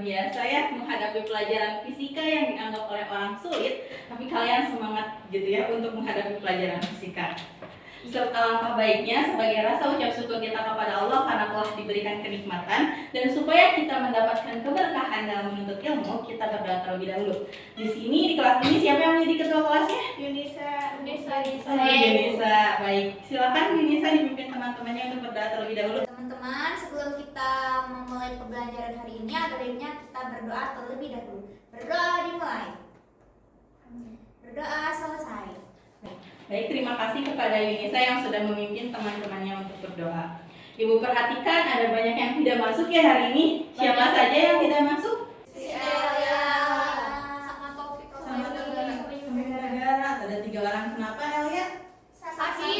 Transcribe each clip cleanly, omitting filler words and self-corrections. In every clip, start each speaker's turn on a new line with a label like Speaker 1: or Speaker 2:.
Speaker 1: biasa ya menghadapi pelajaran fisika yang dianggap oleh orang sulit, tapi kalian semangat gitu ya untuk menghadapi pelajaran fisika. Alangkah baiknya sebagai rasa ucap syukur kita kepada Allah karena telah diberikan kenikmatan, dan supaya kita mendapatkan keberkahan dalam menuntut ilmu, kita berdoa terlebih dahulu. Di sini di kelas ini siapa yang menjadi ketua kelasnya?
Speaker 2: Yunisa.
Speaker 1: Yunisa. Baik, silakan Yunisa dipimpin teman-temannya untuk berdoa terlebih dahulu.
Speaker 2: Teman-teman, sebelum kita memulai pembelajaran hari ini, ada baiknya kita berdoa terlebih dahulu. Berdoa dimulai. Berdoa selesai.
Speaker 1: Baik, terima kasih kepada Yunisa yang sudah memimpin teman-temannya untuk berdoa. Ibu perhatikan ada banyak yang tidak masuk ya hari ini. Siapa saja yang tidak masuk?
Speaker 2: Si Elia sama Taufik
Speaker 1: Sama Negara. Ada 3 orang. Kenapa Elia?
Speaker 2: Saksi.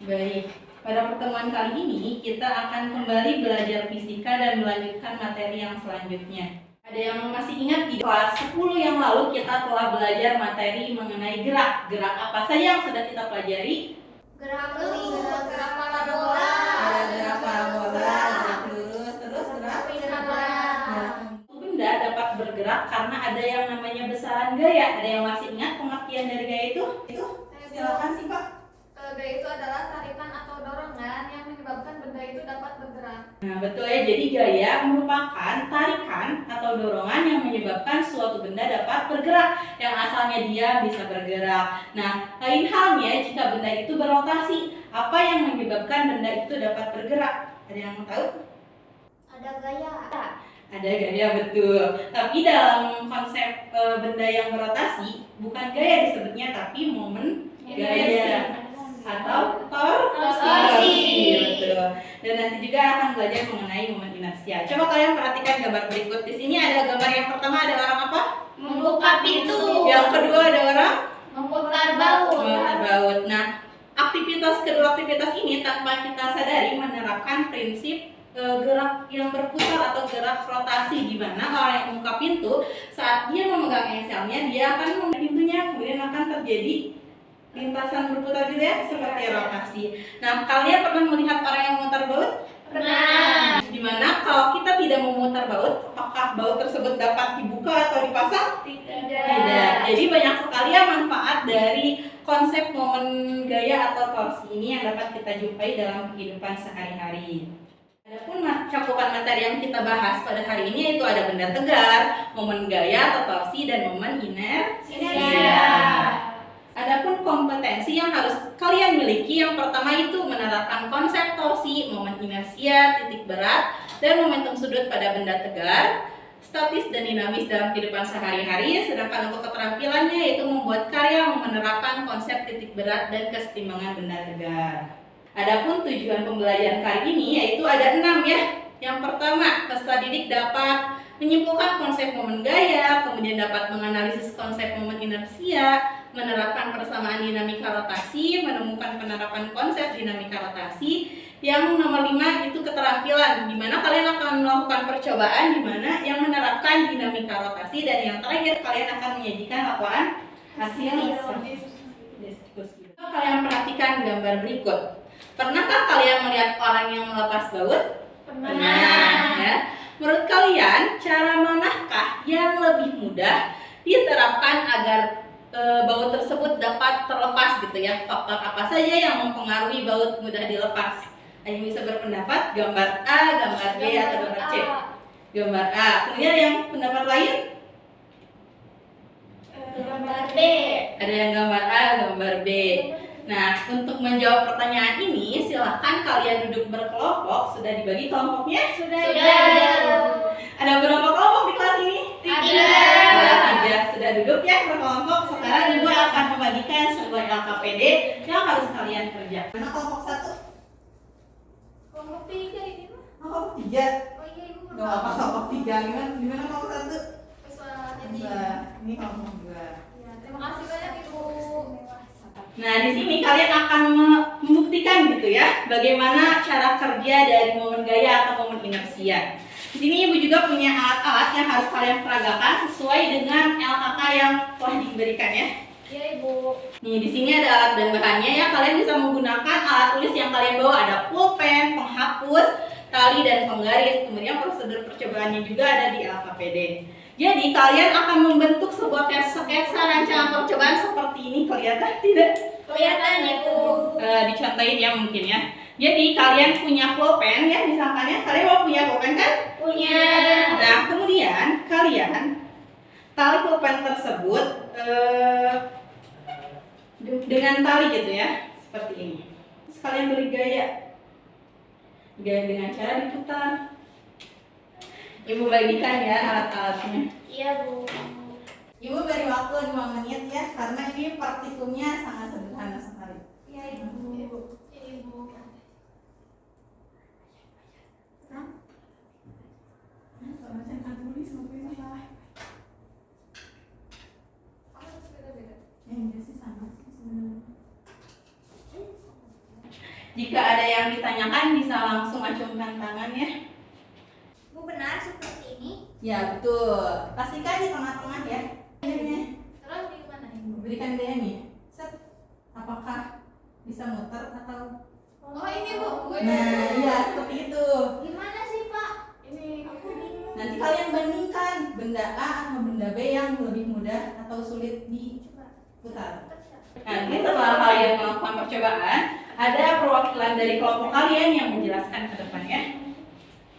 Speaker 1: Baik, pada pertemuan kali ini kita akan kembali belajar fisika dan melanjutkan materi yang selanjutnya. Ada yang masih ingat di kelas 10 yang lalu kita telah belajar materi mengenai gerak. Gerak apa saja yang sudah kita pelajari?
Speaker 2: Gerak parabola.
Speaker 1: Ada gerak parabola, gerak lurus, terus gerak
Speaker 2: berat.
Speaker 1: benda dapat bergerak karena ada yang namanya besaran gaya. Ada yang masih ingat pengertian dari gaya itu? Silakan sih Pak.
Speaker 2: Gaya itu adalah tarikan atau dorongan yang menyebabkan benda itu dapat bergerak.
Speaker 1: Nah, betul ya. Jadi gaya merupakan tarikan atau dorongan yang menyebabkan suatu benda dapat bergerak, yang asalnya dia bisa bergerak. Nah, lain halnya jika benda itu berotasi. Apa yang menyebabkan benda itu dapat bergerak? Ada yang tahu?
Speaker 2: Ada gaya.
Speaker 1: Ada gaya, betul. Tapi dalam konsep benda yang berotasi, bukan gaya disebutnya, tapi momen gaya atau torsi. Betul. Dan nanti juga akan belajar mengenai momen inersia. Coba kalian perhatikan gambar berikut. Di sini ada gambar yang pertama, ada orang apa?
Speaker 2: Membuka pintu.
Speaker 1: Yang kedua ada orang
Speaker 2: Memutar baut.
Speaker 1: memutar baut. Nah, kedua aktivitas ini tanpa kita sadari menerapkan prinsip gerak yang berputar atau gerak rotasi, di mana orang yang membuka pintu saat dia memegang engselnya dia akan membuka pintunya, kemudian akan terjadi lintasan berputar gitu ya, seperti rotasi. Nah, kalian pernah melihat orang yang memutar baut?
Speaker 2: Pernah.
Speaker 1: Dimana kalau kita tidak memutar baut, apakah baut tersebut dapat dibuka atau dipasang? Tidak. Jadi banyak sekali ya manfaat dari konsep momen gaya atau torsi ini yang dapat kita jumpai dalam kehidupan sehari-hari. Adapun cakupan materi yang kita bahas pada hari ini yaitu ada benda tegar, momen gaya atau torsi, dan momen inersia. Adapun kompetensi yang harus kalian miliki, yang pertama itu menerapkan konsep torsi, momen inersia, titik berat, dan momentum sudut pada benda tegar, statis dan dinamis dalam kehidupan sehari-hari. Sedangkan untuk keterampilannya yaitu membuat karya menerapkan konsep titik berat dan kesetimbangan benda tegar. Adapun tujuan pembelajaran kali ini yaitu ada 6 ya. Yang pertama, peserta didik dapat menyimpulkan konsep momen gaya, kemudian dapat menganalisis konsep momen inersia, menerapkan persamaan dinamika rotasi, menemukan penerapan konsep dinamika rotasi. Yang nomor 5 itu keterampilan, di mana kalian akan melakukan percobaan di mana yang menerapkan dinamika rotasi, dan yang terakhir kalian akan menyajikan laporan hasil diskusi. Kalian perhatikan gambar berikut. Pernahkah kalian melihat orang yang melepas baut? Pernah. Ya. Menurut kalian, cara manakah yang lebih mudah diterapkan agar baut tersebut dapat terlepas gitu ya? Faktor apa saja yang mempengaruhi baut mudah dilepas? Ada yang bisa berpendapat? Gambar A, gambar B, atau gambar C? Gambar A. Kemudian yang pendapat lain?
Speaker 2: Gambar B.
Speaker 1: Ada yang gambar A, gambar B. Nah, untuk menjawab pertanyaan ini, silahkan kalian duduk berkelompok. Sudah dibagi kelompoknya?
Speaker 2: Sudah.
Speaker 1: Ada berapa kelompok di kelas ini?
Speaker 2: 3.
Speaker 1: Sudah duduk ya berkelompok. Sekarang Ibu akan membagikan sebuah LKPD yang harus kalian kerjakan. Mana kelompok 1?
Speaker 2: Kelompok 3 ini mah.
Speaker 1: Kelompok 3?
Speaker 2: Oh iya, Ibu.
Speaker 1: Gak apa kelompok 3. Gimana kelompok 1?
Speaker 2: Jadi.
Speaker 1: Ini kelompok 2.
Speaker 2: Ya, terima kasih banyak Ibu.
Speaker 1: Nah, di sini kalian akan membuktikan gitu ya, bagaimana cara kerja dari momen gaya atau momen inersia. Di sini Ibu juga punya alat-alat yang harus kalian peragakan sesuai dengan LKK yang telah diberikan ya.
Speaker 2: Iya Ibu.
Speaker 1: Nih, di sini ada alat dan bahannya ya. Kalian bisa menggunakan alat tulis yang kalian bawa. Ada pulpen, penghapus, tali dan penggaris. Kemudian prosedur percobaannya juga ada di LKPD. Jadi kalian akan membentuk sebuah sketsa rancangan percobaan seperti ini. Kelihatan tidak?
Speaker 2: Kelihatan Ibu.
Speaker 1: Dicontohin ya mungkin ya. Jadi kalian punya pulpen ya, misalkan ya, kalian mau punya pulpen kan?
Speaker 2: Punya.
Speaker 1: Nah kemudian kalian tali pulpen tersebut dengan tali gitu ya, seperti ini. Terus kalian beri gaya dengan cara diputar. Ibu bagikan ya alat-alatnya.
Speaker 2: Iya Bu.
Speaker 1: Ibu beri waktu 5 menit ya, karena ini partitumnya sangat sederhana sekali.
Speaker 2: Iya Ibu. Ibu.
Speaker 1: Jika ada yang ditanyakan bisa langsung acungkan tangan ya.
Speaker 2: Bu, benar seperti ini.
Speaker 1: Ya betul. Pastikan di tengah-tengah ya.
Speaker 2: Terus di mana Ibu?
Speaker 1: Berikan gaya nih. Set. Apakah bisa muter atau?
Speaker 2: Oh ini Bu.
Speaker 1: Nah, iya seperti itu.
Speaker 2: Gimana sih Pak? Ini aku bingung.
Speaker 1: Nanti kalian bandingkan benda A atau benda B yang lebih mudah atau sulit diputar. Nanti setelah kalian melakukan percobaan, ada perwakilan dari kelompok kalian yang menjelaskan ke depan ya.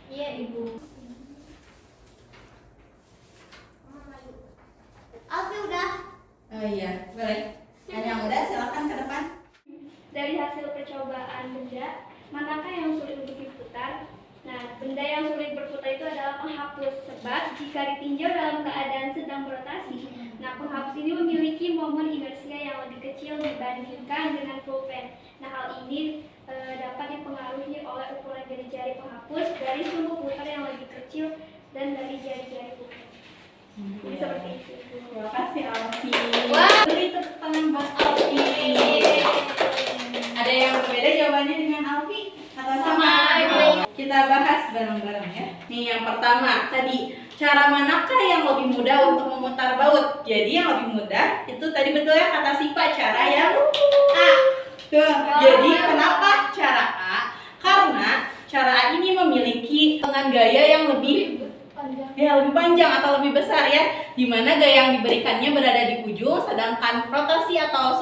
Speaker 2: Iya Ibu. Oke udah.
Speaker 1: Oh iya, boleh. Dan yang udah silakan ke depan.
Speaker 3: Dari hasil percobaan benda, manakah yang sulit untuk diputar? Nah, benda yang sulit berputar itu adalah penghapus, sebab jika ditinjau dalam keadaan sedang berotasi, nah penghapus ini memiliki momen inersia yang lebih kecil dibandingkan dengan pulpen. Nah, hal ini dapat dipengaruhi oleh ukuran jari-jari penghapus dari sumbu putar yang lebih kecil dan dari jari-jari pulpen. Jadi seperti itu.
Speaker 1: Terima kasih Alfi.
Speaker 2: Wah.
Speaker 1: Beri tepuk tangan buat Alfi. Ada yang berbeda jawabannya dengan Alfi? Atau sama? Kita bahas bareng-bareng ya. Nih yang pertama tadi, cara manakah yang lebih mudah untuk memutar baut? Jadi yang lebih mudah itu tadi betul ya kata Sipa, cara yang A. Tuh. Jadi kenapa cara A? Karena cara A ini memiliki dengan gaya yang lebih panjang atau lebih besar ya, dimana gaya yang diberikannya berada di ujung, sedangkan rotasi atau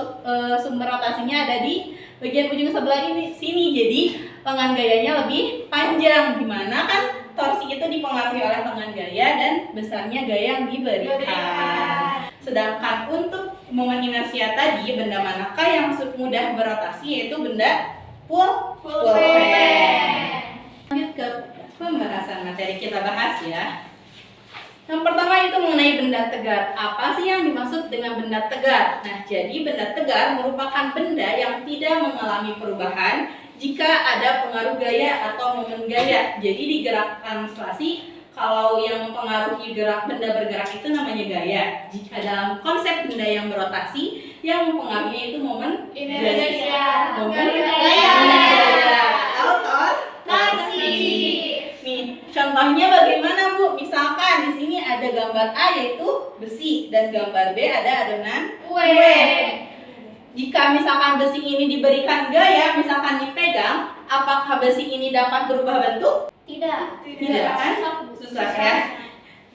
Speaker 1: sumber rotasinya ada di bagian ujung sebelah sini. Jadi lengan gayanya lebih panjang, dimana kan torsi itu dipengaruhi oleh lengan gaya dan besarnya gaya yang diberikan. Sedangkan untuk momen inersia tadi, benda manakah yang mudah berotasi, yaitu benda pulpen. Lanjut ke pembahasan materi, kita bahas ya. Yang pertama itu mengenai benda tegar. Apa sih yang dimaksud dengan benda tegar? Nah, jadi benda tegar merupakan benda yang tidak mengalami perubahan jika ada pengaruh gaya atau momen gaya. Jadi di gerak translasi, kalau yang mempengaruhi benda bergerak itu namanya gaya. Jika dalam konsep benda yang berotasi, yang mempengaruhinya itu momen
Speaker 2: Inersia.
Speaker 1: momen
Speaker 2: Gaya.
Speaker 1: Torsi. Nih, contohnya bagaimana Bu? Misalkan di sini ada gambar A yaitu besi dan gambar B ada adonan kue. Jika misalkan besi ini diberikan gaya, misalkan dipegang, apakah besi ini dapat berubah bentuk?
Speaker 2: Tidak.
Speaker 1: Tidak kan? Susah ya.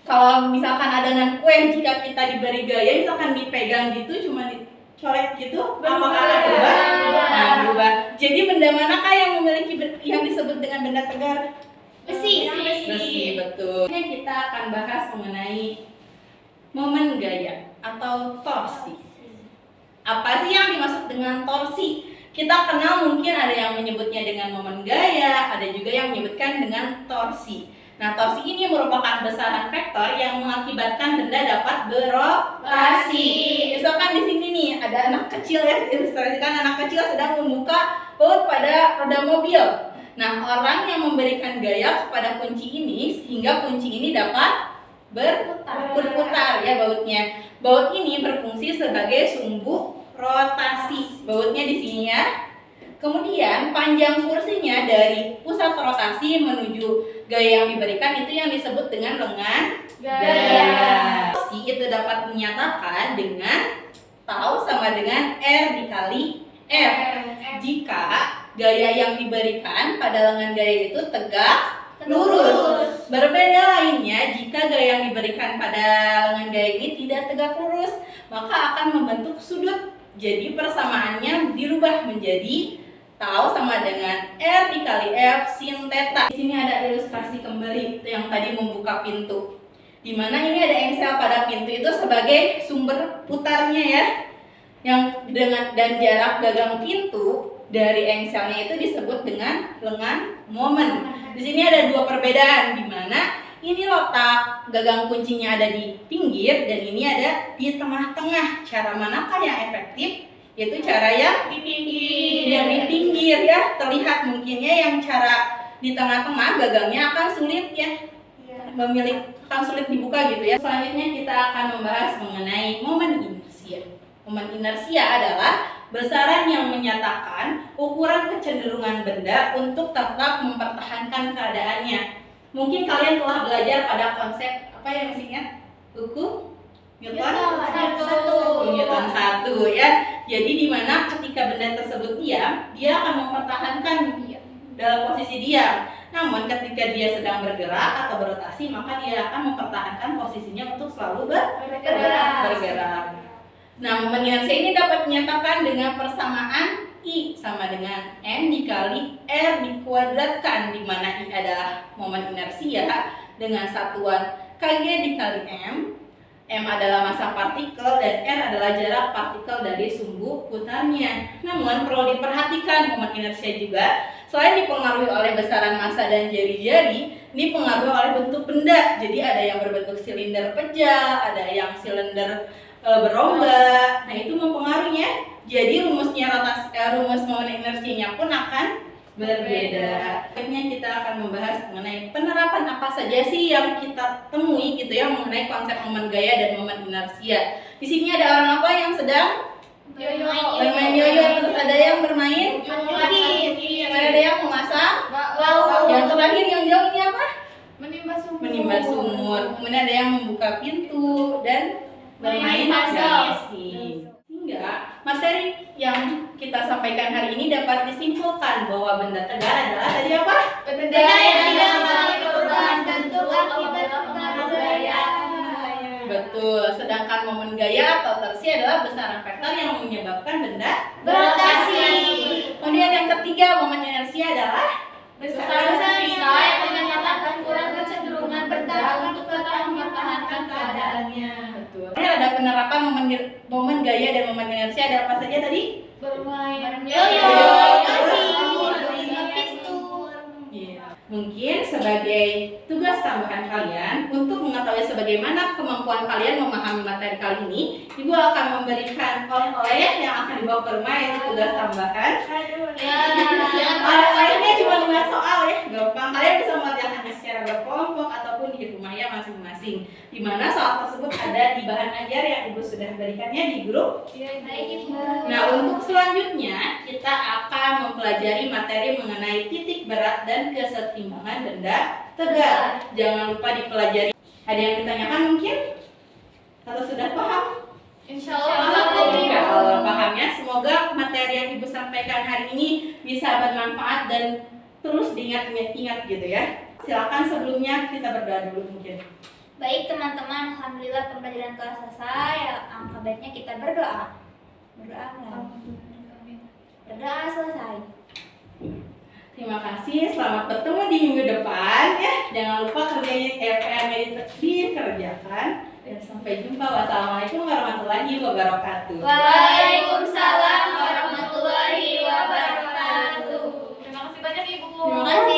Speaker 1: Kalau misalkan adonan kue, jika kita diberi gaya, misalkan dipegang gitu, cuma dicolek gitu, apakah akan berubah? Nah, berubah. Jadi benda manakah yang memiliki yang disebut dengan benda tegar?
Speaker 2: Besi.
Speaker 1: Besi, betul. Ini kita akan bahas mengenai momen gaya atau torsi. Apa sih yang dimaksud dengan torsi? Kita kenal mungkin ada yang menyebutnya dengan momen gaya, ada juga yang menyebutkan dengan torsi. Nah, torsi ini merupakan besaran vektor yang mengakibatkan benda dapat berotasi. Misalkan di sini nih ada anak kecil ya, ilustrasikan anak kecil sedang membuka baut pada roda mobil. Nah, orang yang memberikan gaya kepada kunci ini sehingga kunci ini dapat berputar ya bautnya. Baut ini berfungsi sebagai sumbu rotasi. Bautnya di sini ya. Kemudian panjang kursinya dari pusat rotasi menuju gaya yang diberikan itu yang disebut dengan lengan gaya. Itu dapat menyatakan dengan tau sama dengan R dikali F. Jika gaya yang diberikan pada lengan gaya itu tegak lurus. Berbeda lainnya jika gaya yang diberikan pada lengan gaya ini tidak tegak lurus, maka akan membentuk sudut. Jadi persamaannya dirubah menjadi tau sama dengan R dikali F sin theta. Di sini ada ilustrasi kembali yang tadi membuka pintu. Di mana ini ada engsel pada pintu itu sebagai sumber putarnya ya. Yang dengan dan jarak gagang pintu dari engselnya itu disebut dengan lengan momen. Di sini ada dua perbedaan, di mana ini letak gagang kuncinya ada di pinggir dan ini ada di tengah-tengah. Cara manakah yang efektif? Yaitu cara yang di pinggir. Yang di pinggir ya, terlihat mungkinnya yang cara di tengah-tengah gagangnya akan sulit ya. Akan sulit dibuka gitu ya. Selanjutnya kita akan membahas mengenai momen inersia. Momen inersia adalah besaran yang menyatakan ukuran kecenderungan benda untuk tetap mempertahankan keadaannya. Mungkin kalian telah belajar pada konsep apa yang masih ingat? Hukum Newton Newton 1 ya. Jadi di mana ketika benda tersebut diam, dia akan mempertahankan dalam posisi diam. Namun ketika dia sedang bergerak atau berotasi, maka dia akan mempertahankan posisinya untuk selalu bergerak. Nah, momen inersia ini dapat dinyatakan dengan persamaan I sama dengan M dikali R dikuadratkan, di mana I adalah momen inersia dengan satuan kg dikali M adalah massa partikel dan R adalah jarak partikel dari sumbu putarnya. Namun perlu diperhatikan momen inersia juga selain dipengaruhi oleh besaran massa dan jari-jari, dipengaruhi oleh bentuk benda. Jadi ada yang berbentuk silinder pejal, ada yang silinder berombak. Nah, itu mempengaruhinya. Jadi rumus momen inersianya pun akan berbeda. Akhirnya kita akan membahas mengenai penerapan apa saja sih yang kita temui gitu ya mengenai konsep momen gaya dan momen inersia. Di sini ada orang apa yang sedang bermain yoyo, terus ada yang bermain ada yang memasak, yang terakhir yang jauh ini apa? Menimba sumur. Kemudian ada yang membuka pintu dan bermain gasing. Sehingga materi yang kita sampaikan hari ini dapat disimpulkan bahwa benda tegar adalah tadi apa?
Speaker 2: Benda yang tidak mengalami perubahan bentuk akibat pengaruh gaya.
Speaker 1: Betul. Sedangkan momen gaya atau torsi adalah besaran vektor yang menyebabkan benda
Speaker 2: Berotasi.
Speaker 1: Kemudian yang ketiga, momen inersia adalah
Speaker 2: Besaran sisa yang menyatakan kurang kecenderungan benda untuk tetap mempertahankan keadaannya.
Speaker 1: betul. Ini ada penerapan momen gaya dan momen inersia ada apa saja tadi?
Speaker 2: Bermain
Speaker 1: yoyo,
Speaker 2: pintu.
Speaker 1: Iya. Mungkin sebagai tugas tambahan kalian untuk mengetahui sebagaimana kemampuan kalian memahami materi kali ini, Ibu akan memberikan oleh-oleh yang akan dibawa ke rumah yaitu tugas tambahan. Oleh-olehnya cuma 5 soal ya, gampang. Kalian bisa mengerjakannya secara berkelompok ataupun di rumahnya masing-masing. Di mana soal tersebut ada di bahan ajar yang Ibu sudah berikannya di grup. Nah, untuk selanjutnya kita akan mempelajari materi mengenai titik berat dan kesetimbangan benda tegar. Jangan lupa dipelajari. Ada yang ditanyakan mungkin? Atau sudah paham? Kalau pahamnya, semoga materi yang Ibu sampaikan hari ini bisa bermanfaat dan terus diingat-ingat gitu ya. Silakan sebelumnya kita berdoa dulu mungkin.
Speaker 2: Baik teman-teman, alhamdulillah pembelajaran telah selesai. Angka baiknya kita berdoa. Berdoa selesai.
Speaker 1: Terima kasih, selamat bertemu di minggu depan ya. Jangan lupa PR-nya dikerjakan. Dan sampai jumpa. Wassalamualaikum warahmatullahi wabarakatuh.
Speaker 2: Waalaikumsalam warahmatullahi wabarakatuh.
Speaker 3: Terima kasih banyak Ibu.
Speaker 2: Terima kasih.